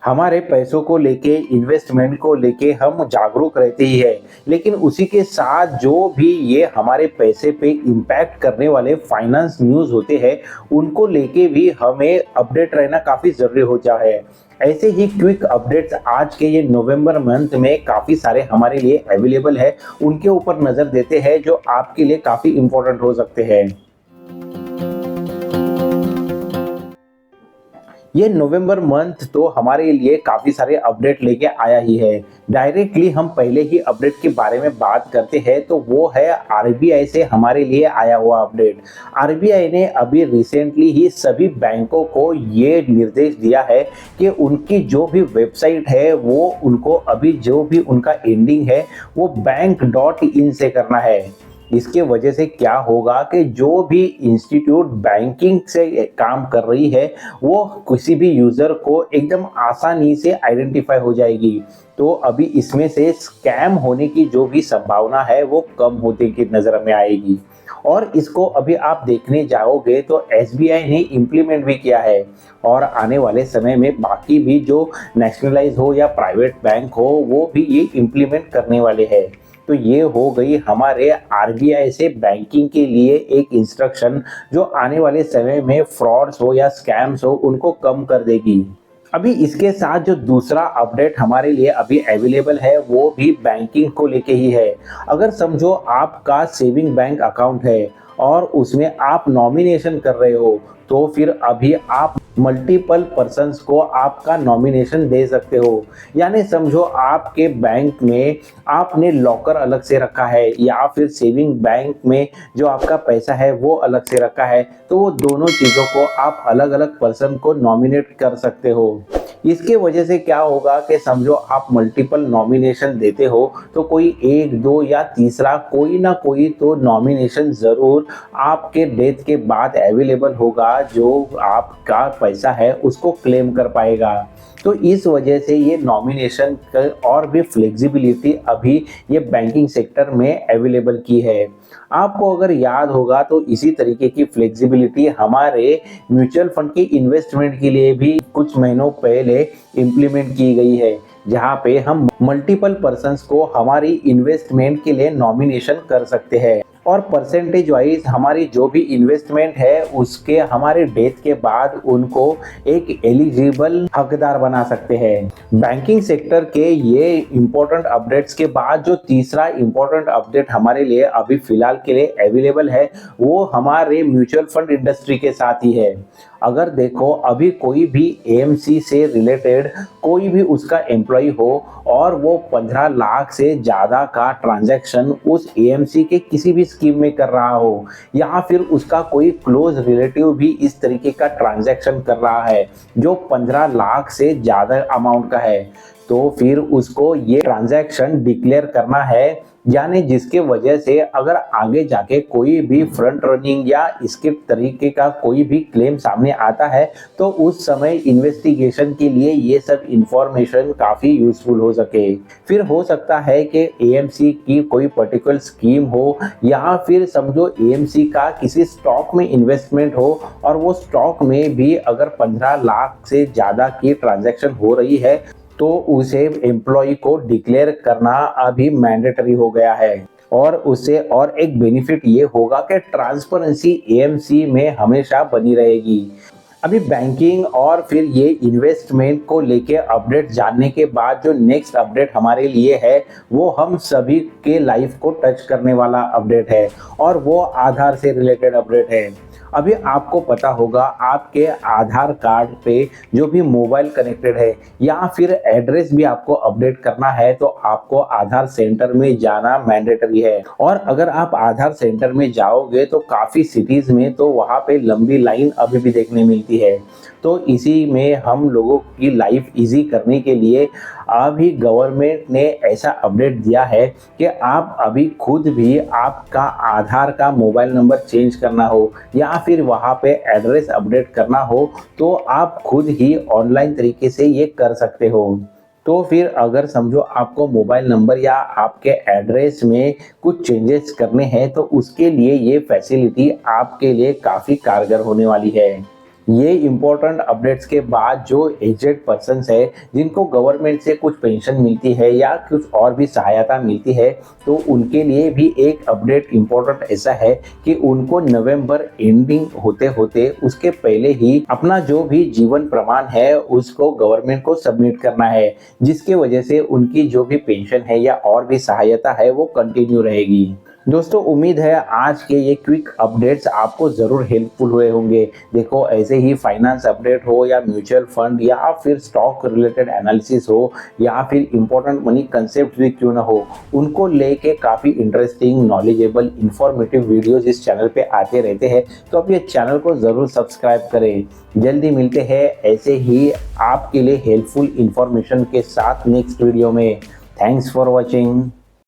हमारे पैसों को लेके, इन्वेस्टमेंट को लेके हम जागरूक रहते ही है, लेकिन उसी के साथ जो भी ये हमारे पैसे पे इम्पैक्ट करने वाले फाइनेंस न्यूज़ होते हैं, उनको लेके भी हमें अपडेट रहना काफ़ी ज़रूरी हो जा है। ऐसे ही क्विक अपडेट्स आज के ये नवंबर मंथ में काफ़ी सारे हमारे लिए अवेलेबल है, उनके ऊपर नज़र देते हैं जो आपके लिए काफ़ी इम्पोर्टेंट हो सकते हैं। ये नवंबर मंथ तो हमारे लिए काफ़ी सारे अपडेट लेके आया ही है। डायरेक्टली हम पहले ही अपडेट के बारे में बात करते हैं तो वो है आरबीआई से हमारे लिए आया हुआ अपडेट। आरबीआई ने अभी रिसेंटली ही सभी बैंकों को ये निर्देश दिया है कि उनकी जो भी वेबसाइट है वो उनको अभी जो भी उनका एंडिंग है वो बैंक.in से करना है। इसके वजह से क्या होगा कि जो भी इंस्टीट्यूट बैंकिंग से काम कर रही है वो किसी भी यूज़र को एकदम आसानी से आइडेंटिफाई हो जाएगी। तो अभी इसमें से स्कैम होने की जो भी संभावना है वो कम होते की नज़र में आएगी। और इसको अभी आप देखने जाओगे तो एसबीआई ने इम्प्लीमेंट भी किया है और आने वाले समय में बाकी भी जो नेशनलाइज हो या प्राइवेट बैंक हो वो भी ये इम्प्लीमेंट करने वाले हैं। तो ये हो गई हमारे आरबीआई से बैंकिंग के लिए एक इंस्ट्रक्शन जो आने वाले समय में फ्रॉड्स हो या स्कैम्स हो उनको कम कर देगी। अभी इसके साथ जो दूसरा अपडेट हमारे लिए अभी अवेलेबल है वो भी बैंकिंग को लेके ही है। अगर समझो आपका सेविंग बैंक अकाउंट है और उसमें आप नॉमिनेशन कर रहे हो तो फिर अभी आप मल्टीपल पर्सन्स को आपका नॉमिनेशन दे सकते हो। यानी समझो आपके बैंक में आपने लॉकर अलग से रखा है या फिर सेविंग बैंक में जो आपका पैसा है वो अलग से रखा है, तो वो दोनों चीज़ों को आप अलग अलग पर्सन को नॉमिनेट कर सकते हो। इसके वजह से क्या होगा कि समझो आप मल्टीपल नॉमिनेशन देते हो तो कोई एक दो या तीसरा कोई ना कोई तो नॉमिनेशन ज़रूर आपके डेथ के बाद अवेलेबल होगा जो आपका पैसा है उसको क्लेम कर पाएगा। तो इस वजह से ये नॉमिनेशन और भी फ्लेक्सिबिलिटी अभी ये बैंकिंग सेक्टर में अवेलेबल की है। आपको अगर याद होगा तो इसी तरीके की फ्लेक्सिबिलिटी हमारे म्यूचुअल फंड की इन्वेस्टमेंट के लिए भी कुछ महीनों पहले इम्प्लीमेंट की गई है, जहां पे हम मल्टीपल पर्सन्स को हमारी इन्वेस्टमेंट के लिए नॉमिनेशन कर सकते हैं और परसेंटेज वाइज हमारी जो भी इन्वेस्टमेंट है उसके हमारे डेथ के बाद उनको एक एलिजिबल हकदार बना सकते हैं। बैंकिंग सेक्टर के ये इम्पोर्टेंट अपडेट्स के बाद जो तीसरा इम्पोर्टेंट अपडेट हमारे लिए अभी फिलहाल के लिए अवेलेबल है वो हमारे म्यूचुअल फंड इंडस्ट्री के साथ ही है। अगर देखो अभी कोई भी एएमसी से रिलेटेड कोई भी उसका एम्प्लॉय हो और वो 15 लाख से ज़्यादा का ट्रांजैक्शन उस एएमसी के किसी भी स्कीम में कर रहा हो या फिर उसका कोई क्लोज रिलेटिव भी इस तरीके का ट्रांजैक्शन कर रहा है जो 15 लाख से ज़्यादा अमाउंट का है, तो फिर उसको ये ट्रांजैक्शन डिक्लेयर करना है। यानी जिसके वजह से अगर आगे जाके कोई भी फ्रंट रनिंग या इसके तरीके का कोई भी क्लेम सामने आता है तो उस समय इन्वेस्टिगेशन के लिए ये सब इंफॉर्मेशन काफ़ी यूजफुल हो सके। फिर हो सकता है कि एएमसी की कोई पर्टिकुलर स्कीम हो या फिर समझो एएमसी का किसी स्टॉक में इन्वेस्टमेंट हो और वो स्टॉक में भी अगर 15 लाख से ज़्यादा की ट्रांजैक्शन हो रही है तो उसे एम्प्लॉय को डिक्लेयर करना अभी मैंडेटरी हो गया है। और उससे और एक बेनिफिट ये होगा कि ट्रांसपेरेंसी एएमसी में हमेशा बनी रहेगी। अभी बैंकिंग और फिर ये इन्वेस्टमेंट को लेके अपडेट जानने के बाद जो नेक्स्ट अपडेट हमारे लिए है वो हम सभी के लाइफ को टच करने वाला अपडेट है और वो आधार से रिलेटेड अपडेट है। अभी आपको पता होगा आपके आधार कार्ड पे जो भी मोबाइल कनेक्टेड है या फिर एड्रेस भी आपको अपडेट करना है तो आपको आधार सेंटर में जाना मैंडेटरी है। और अगर आप आधार सेंटर में जाओगे तो काफ़ी सिटीज़ में तो वहाँ पे लंबी लाइन अभी भी देखने मिलती है। तो इसी में हम लोगों की लाइफ इजी करने के लिए अभी गवर्नमेंट ने ऐसा अपडेट दिया है कि आप अभी खुद भी आपका आधार का मोबाइल नंबर चेंज करना हो या फिर वहाँ पे एड्रेस अपडेट करना हो तो आप खुद ही ऑनलाइन तरीके से ये कर सकते हो। तो फिर अगर समझो आपको मोबाइल नंबर या आपके एड्रेस में कुछ चेंजेस करने हैं तो उसके लिए ये फैसिलिटी आपके लिए काफ़ी कारगर होने वाली है। ये इम्पोर्टेंट अपडेट्स के बाद जो एजेड पर्सन्स है जिनको गवर्नमेंट से कुछ पेंशन मिलती है या कुछ और भी सहायता मिलती है, तो उनके लिए भी एक अपडेट इम्पोर्टेंट ऐसा है कि उनको नवंबर एंडिंग होते होते उसके पहले ही अपना जो भी जीवन प्रमाण है उसको गवर्नमेंट को सबमिट करना है, जिसके वजह से उनकी जो भी पेंशन है या और भी सहायता है वो कंटिन्यू रहेगी। दोस्तों, उम्मीद है आज के ये क्विक अपडेट्स आपको ज़रूर हेल्पफुल हुए होंगे। देखो, ऐसे ही फाइनेंस अपडेट हो या म्यूचुअल फंड या फिर स्टॉक रिलेटेड एनालिसिस हो या फिर इंपॉर्टेंट मनी कंसेप्ट भी क्यों ना हो, उनको लेके काफ़ी इंटरेस्टिंग, नॉलेजेबल, इंफॉर्मेटिव वीडियोस इस चैनल पे आते रहते हैं। तो आप ये चैनल को ज़रूर सब्सक्राइब करें। जल्दी मिलते हैं ऐसे ही आपके लिए हेल्पफुल इंफॉर्मेशन के साथ नेक्स्ट वीडियो में। Thanks for watching.